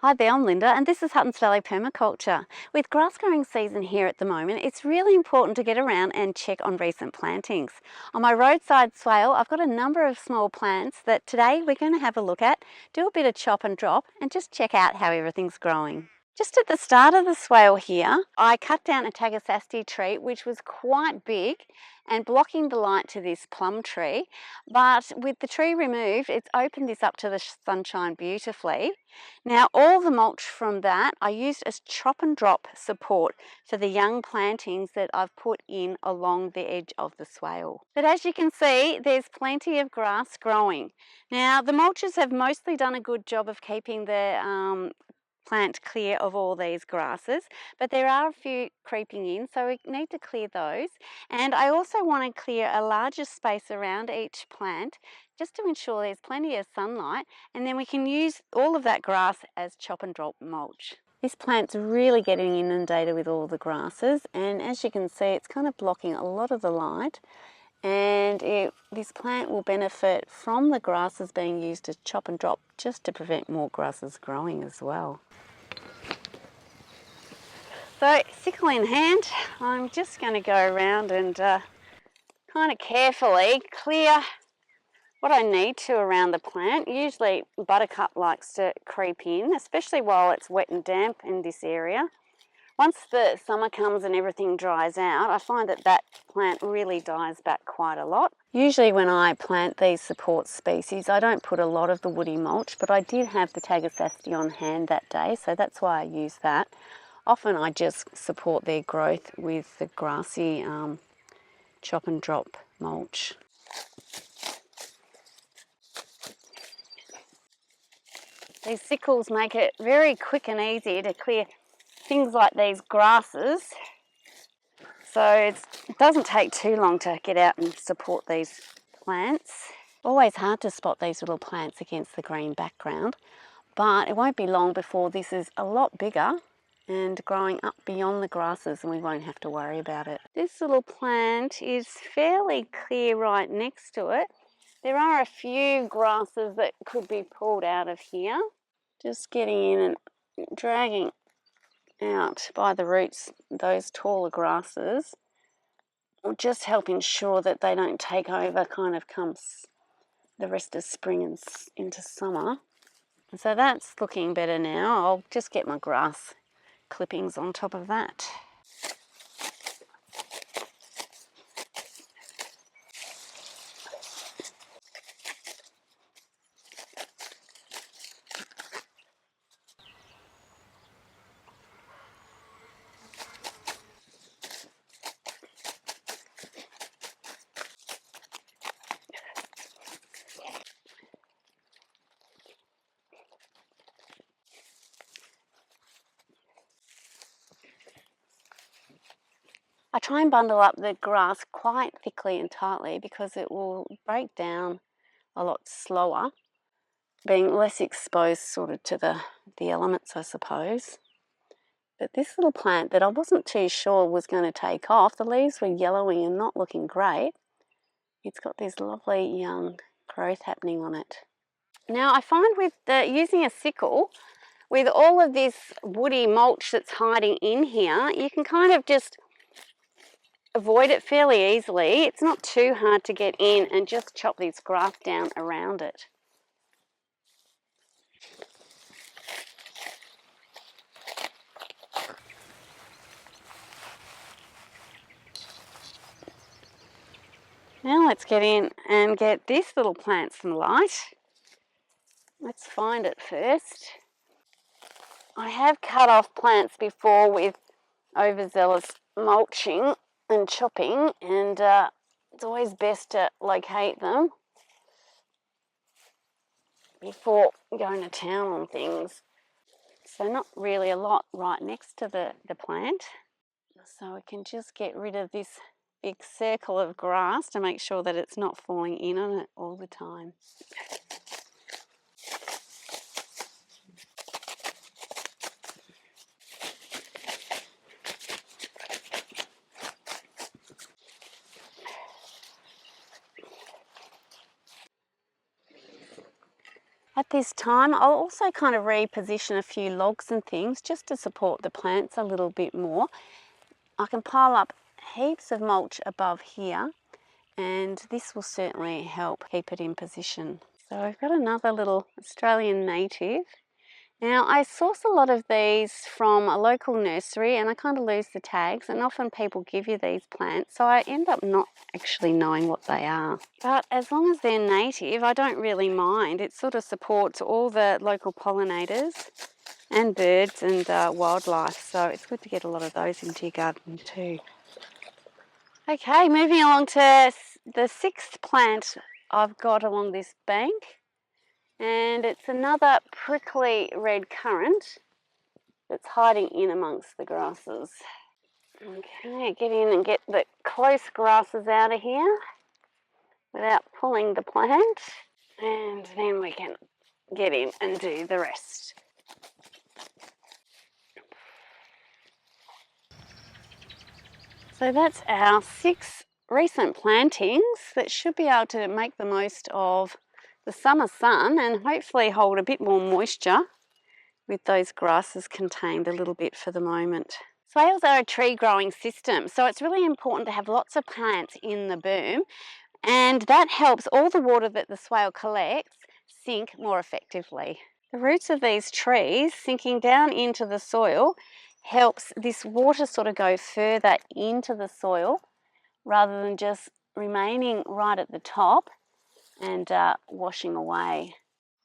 Hi there, I'm Linda and this is Huttons Valley Permaculture. With grass growing season here at the moment, it's really important to get around and check on recent plantings. On my roadside swale, I've got a number of small plants that today we're going to have a look at, do a bit of chop and drop and just check out how everything's growing. Just at the start of the swale here, I cut down a Tagasasti tree which was quite big and blocking the light to this plum tree, but with the tree removed it's opened this up to the sunshine beautifully. Now all the mulch from that I used as chop and drop support for the young plantings that I've put in along the edge of the swale. But as you can see, there's plenty of grass growing. Now the mulches have mostly done a good job of keeping the plant clear of all these grasses, but there are a few creeping in, so we need to clear those. And I also want to clear a larger space around each plant just to ensure there's plenty of sunlight, and then we can use all of that grass as chop and drop mulch. This plant's really getting inundated with all the grasses, and as you can see it's kind of blocking a lot of the light, and this plant will benefit from the grasses being used as chop and drop just to prevent more grasses growing as well. So sickle in hand, I'm just going to go around and kind of carefully clear what I need to around the plant. Usually buttercup likes to creep in, especially while it's wet and damp in this area. Once the summer comes and everything dries out, I find that that plant really dies back quite a lot. Usually when I plant these support species, I don't put a lot of the woody mulch, but I did have the Tagasasti on hand that day, so that's why I use that. Often I just support their growth with the grassy chop and drop mulch. These sickles make it very quick and easy to clear things like these grasses. So it doesn't take too long to get out and support these plants. Always hard to spot these little plants against the green background, but it won't be long before this is a lot bigger and growing up beyond the grasses and we won't have to worry about it. This little plant is fairly clear right next to it. There are a few grasses that could be pulled out of here. Just getting in and dragging out by the roots those taller grasses will just help ensure that they don't take over kind of comes the rest of spring and into summer. So that's looking better now. I'll just get my grass clippings on top of that. I try and bundle up the grass quite thickly and tightly because it will break down a lot slower, being less exposed sort of to the elements, I suppose. But this little plant that I wasn't too sure was going to take off, the leaves were yellowing and not looking great. It's got this lovely young growth happening on it. Now I find with using a sickle, with all of this woody mulch that's hiding in here, you can kind of just avoid it fairly easily. It's not too hard to get in and just chop this grass down around it. Now let's get in and get this little plant some light. Let's find it first. I have cut off plants before with overzealous mulching and chopping, and it's always best to locate them before going to town on things. So not really a lot right next to the plant. So we can just get rid of this big circle of grass to make sure that it's not falling in on it all the time. At this time, I'll also kind of reposition a few logs and things just to support the plants a little bit more. I can pile up heaps of mulch above here, and this will certainly help keep it in position. So I've got another little Australian native. Now, I source a lot of these from a local nursery, and I kind of lose the tags, and often people give you these plants, so I end up not actually knowing what they are. But as long as they're native, I don't really mind. It sort of supports all the local pollinators and birds and wildlife, so it's good to get a lot of those into your garden too. Okay, moving along to the sixth plant I've got along this bank. And it's another prickly red currant that's hiding in amongst the grasses. Okay, get in and get the close grasses out of here without pulling the plant. And then we can get in and do the rest. So that's our 6 recent plantings that should be able to make the most of the summer sun and hopefully hold a bit more moisture with those grasses contained a little bit for the moment. Swales are a tree growing system, so it's really important to have lots of plants in the boom, and that helps all the water that the swale collects sink more effectively. The roots of these trees sinking down into the soil helps this water sort of go further into the soil rather than just remaining right at the top and washing away.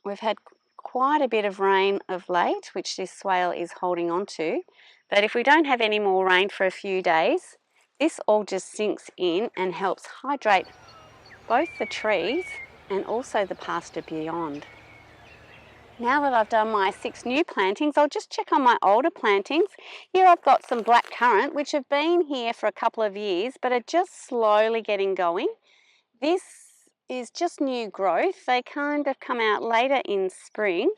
We've had quite a bit of rain of late, which this swale is holding on to, but if we don't have any more rain for a few days, this all just sinks in and helps hydrate both the trees and also the pasture beyond. Now that I've done my 6 new plantings, I'll just check on my older plantings. Here I've got some black currant, which have been here for a couple of years, but are just slowly getting going. This is just new growth. They kind of come out later in spring,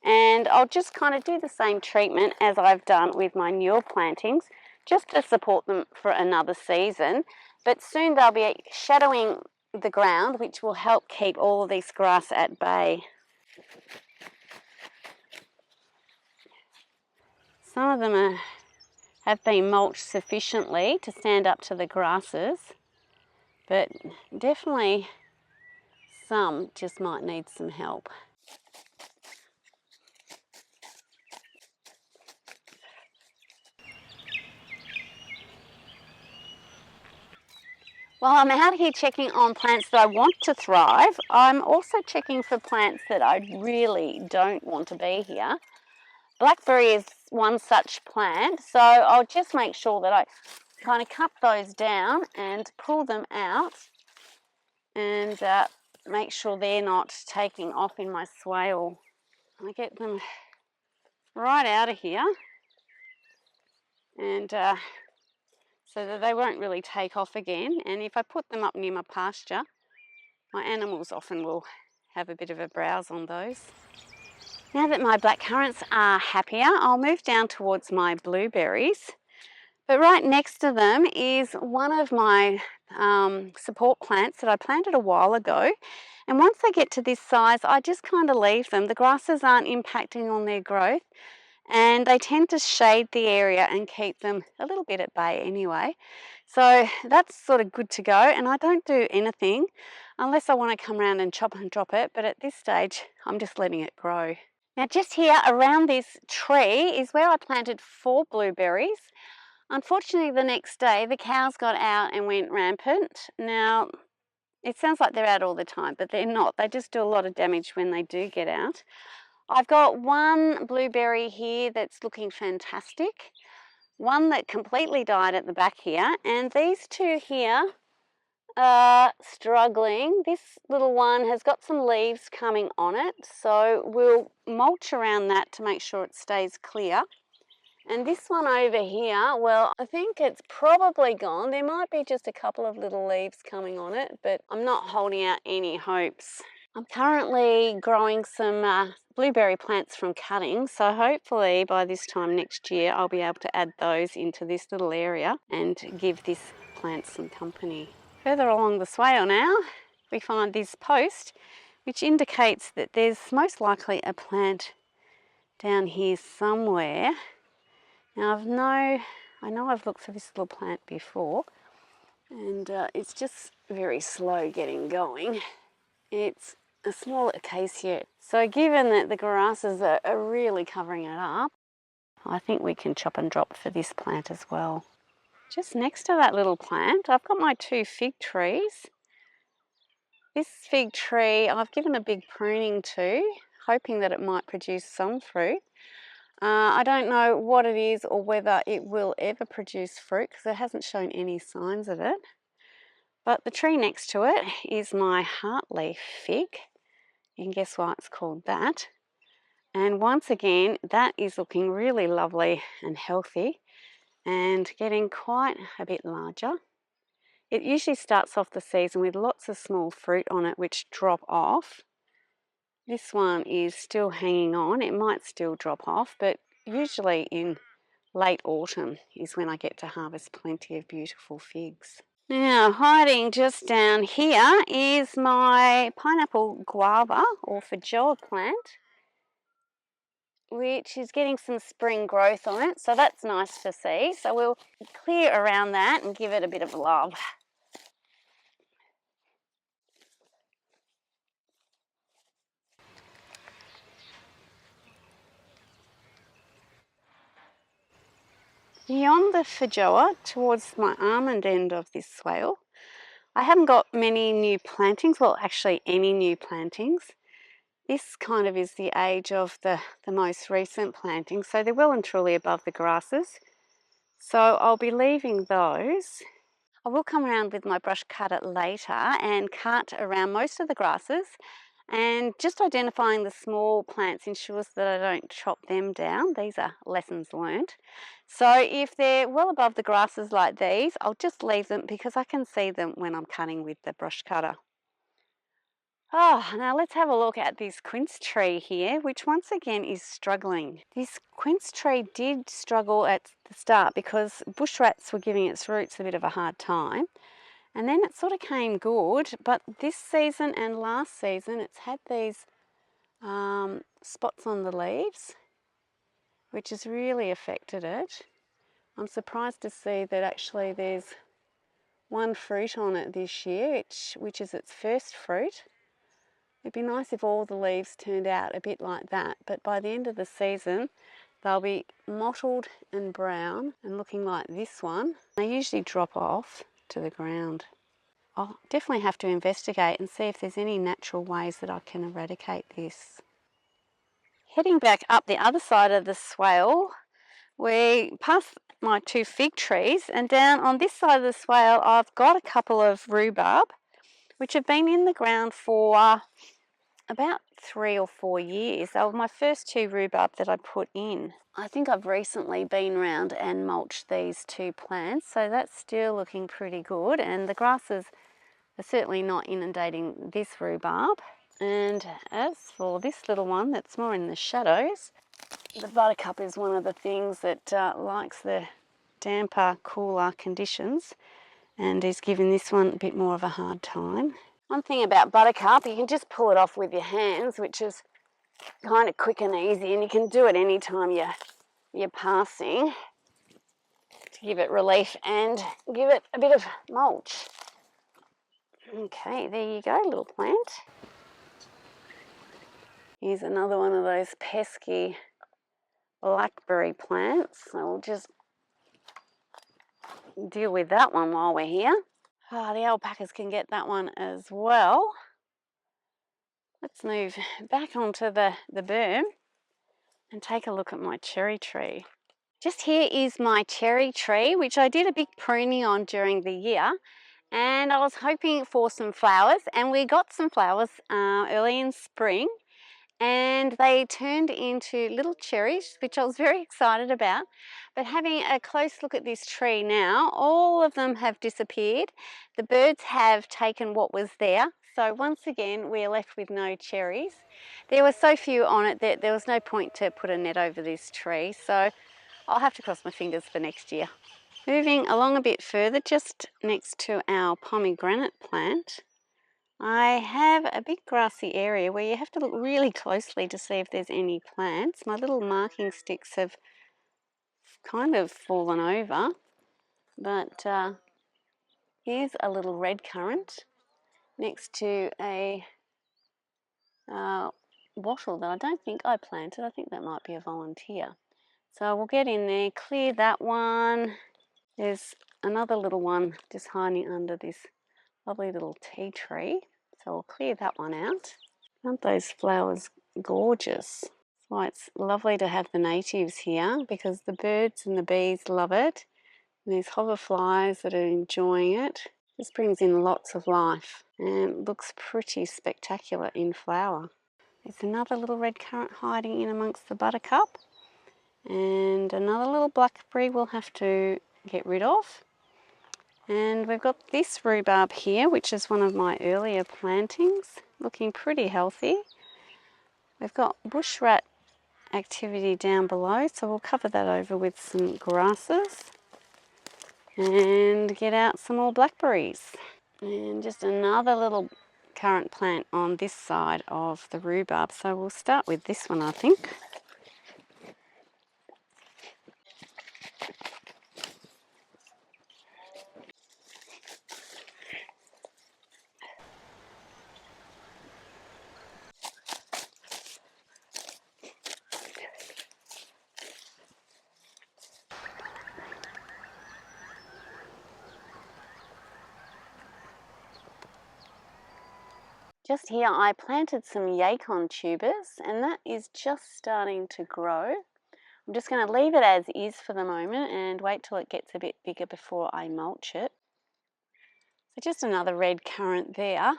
and I'll just kind of do the same treatment as I've done with my newer plantings just to support them for another season, but soon they'll be shadowing the ground, which will help keep all of this grass at bay. Some of them have been mulched sufficiently to stand up to the grasses, but definitely some just might need some help. While I'm out here checking on plants that I want to thrive, I'm also checking for plants that I really don't want to be here. Blackberry is one such plant, so I'll just make sure that I kind of cut those down and pull them out and make sure they're not taking off in my swale. I get them right out of here, and so that they won't really take off again. And if I put them up near my pasture, my animals often will have a bit of a browse on those. Now that my black currants are happier, I'll move down towards my blueberries. But right next to them is one of my support plants that I planted a while ago. And once they get to this size, I just kind of leave them. The grasses aren't impacting on their growth, and they tend to shade the area and keep them a little bit at bay anyway. So that's sort of good to go, and I don't do anything unless I want to come around and chop and drop it, but at this stage I'm just letting it grow. Now just here around this tree is where I planted 4 blueberries. Unfortunately, the next day the cows got out and went rampant. Now it sounds like they're out all the time, but they're not. They just do a lot of damage when they do get out. I've got one blueberry here that's looking fantastic, one that completely died at the back here, and these 2 here are struggling. This little one has got some leaves coming on it, so we'll mulch around that to make sure it stays clear. And this one over here, well, I think it's probably gone. There might be just a couple of little leaves coming on it, but I'm not holding out any hopes. I'm currently growing some blueberry plants from cuttings, so hopefully by this time next year I'll be able to add those into this little area and give this plant some company. Further along the swale now, we find this post, which indicates that there's most likely a plant down here somewhere. Now I know I've looked for this little plant before, and it's just very slow getting going. It's a small acacia. So given that the grasses are really covering it up, I think we can chop and drop for this plant as well. Just next to that little plant, I've got my 2 fig trees. This fig tree I've given a big pruning to, hoping that it might produce some fruit. I don't know what it is or whether it will ever produce fruit because it hasn't shown any signs of it. But the tree next to it is my heartleaf fig. You can guess why it's called that. And once again, that is looking really lovely and healthy and getting quite a bit larger. It usually starts off the season with lots of small fruit on it which drop off. This one is still hanging on. It might still drop off, but usually in late autumn is when I get to harvest plenty of beautiful figs. Now, hiding just down here is my pineapple guava or feijoa plant, which is getting some spring growth on it, so that's nice to see. So we'll clear around that and give it a bit of love. Beyond the feijoa, towards my almond end of this swale, I haven't got many new plantings, well actually any new plantings. This kind of is the age of the most recent plantings, so they're well and truly above the grasses. So I'll be leaving those. I will come around with my brush cutter later and cut around most of the grasses, and just identifying the small plants ensures that I don't chop them down. These are lessons learned. So if they're well above the grasses like these, I'll just leave them because I can see them when I'm cutting with the brush cutter. Oh, now let's have a look at this quince tree here, which once again is struggling. This quince tree did struggle at the start because bush rats were giving its roots a bit of a hard time. And then it sort of came good, but this season and last season it's had these spots on the leaves, which has really affected it. I'm surprised to see that actually there's one fruit on it this year, which is its first fruit. It'd be nice if all the leaves turned out a bit like that, but by the end of the season they'll be mottled and brown and looking like this one. They usually drop off to the ground. I'll definitely have to investigate and see if there's any natural ways that I can eradicate this. Heading back up the other side of the swale, we pass my 2 fig trees, and down on this side of the swale I've got a couple of rhubarb which have been in the ground for about 3 or 4 years. They were my first 2 rhubarb that I put in. I think I've recently been around and mulched these 2 plants, so that's still looking pretty good, and the grasses are certainly not inundating this rhubarb. And as for this little one that's more in the shadows, the buttercup is one of the things that likes the damper, cooler conditions and is giving this one a bit more of a hard time. One thing about buttercup, you can just pull it off with your hands, which is kind of quick and easy, and you can do it anytime you're passing to give it relief and give it a bit of mulch. Okay, there you go, little plant. Here's another one of those pesky blackberry plants. So we'll just deal with that one while we're here. The alpacas can get that one as well. Let's move back onto the berm and take a look at my cherry tree. Just here is my cherry tree, which I did a big pruning on during the year, and I was hoping for some flowers, and we got some flowers early in spring, and they turned into little cherries, which I was very excited about. But having a close look at this tree now, all of them have disappeared. The birds have taken what was there, so once again we're left with no cherries. There were so few on it that there was no point to put a net over this tree, so I'll have to cross my fingers for next year. Moving along a bit further, just next to our pomegranate plant, I have a big grassy area where you have to look really closely to see if there's any plants. My little marking sticks have kind of fallen over, but here's a little red currant next to a wattle that I don't think I planted. I think that might be a volunteer. So we'll get in there, clear that one. There's another little one just hiding under this lovely little tea tree. So we'll clear that one out. Aren't those flowers gorgeous? That's why it's lovely to have the natives here, because the birds and the bees love it. And these hoverflies that are enjoying it. This brings in lots of life and looks pretty spectacular in flower. There's another little red currant hiding in amongst the buttercup, and another little blackberry we'll have to get rid of. And we've got this rhubarb here, which is one of my earlier plantings, looking pretty healthy. We've got bushrat activity down below, so we'll cover that over with some grasses and get out some more blackberries. And just another little currant plant on this side of the rhubarb, so we'll start with this one, I think. Just here I planted some yacon tubers, and that is just starting to grow. I'm just going to leave it as is for the moment and wait till it gets a bit bigger before I mulch it. So just another red currant there.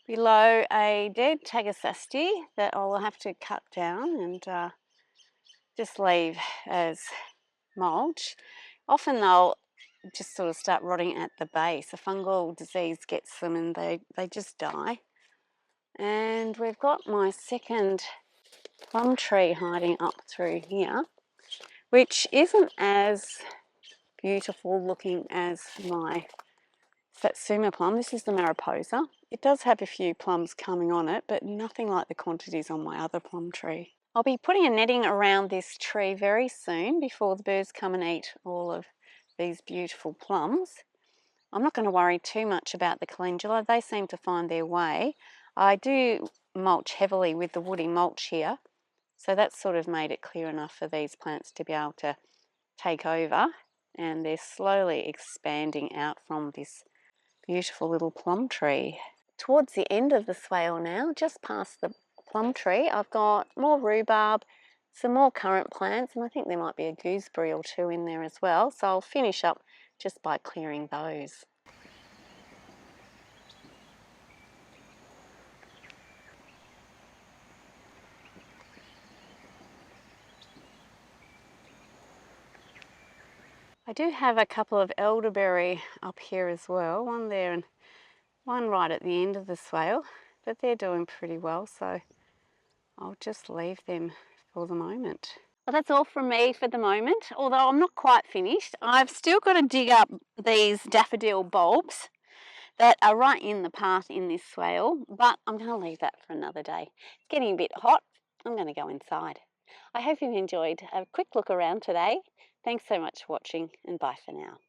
Below a dead tagasasti that I'll have to cut down and just leave as mulch. Often they'll just sort of start rotting at the base. A fungal disease gets them and they just die. And we've got my second plum tree hiding up through here, which isn't as beautiful looking as my Satsuma plum. This is the Mariposa. It does have a few plums coming on it, but nothing like the quantities on my other plum tree. I'll be putting a netting around this tree very soon before the birds come and eat all of these beautiful plums. I'm not going to worry too much about the calendula. They seem to find their way. I do mulch heavily with the woody mulch here, so that's sort of made it clear enough for these plants to be able to take over, and they're slowly expanding out from this beautiful little plum tree. Towards the end of the swale now, just past the plum tree, I've got more rhubarb, some more currant plants, and I think there might be a gooseberry or two in there as well, so I'll finish up just by clearing those. I do have a couple of elderberry up here as well, one there and one right at the end of the swale, but they're doing pretty well, so I'll just leave them for the moment. Well, that's all from me for the moment, although I'm not quite finished. I've still got to dig up these daffodil bulbs that are right in the path in this swale, but I'm going to leave that for another day. It's getting a bit hot. I'm going to go inside. I hope you've enjoyed a quick look around today. Thanks so much for watching, and bye for now.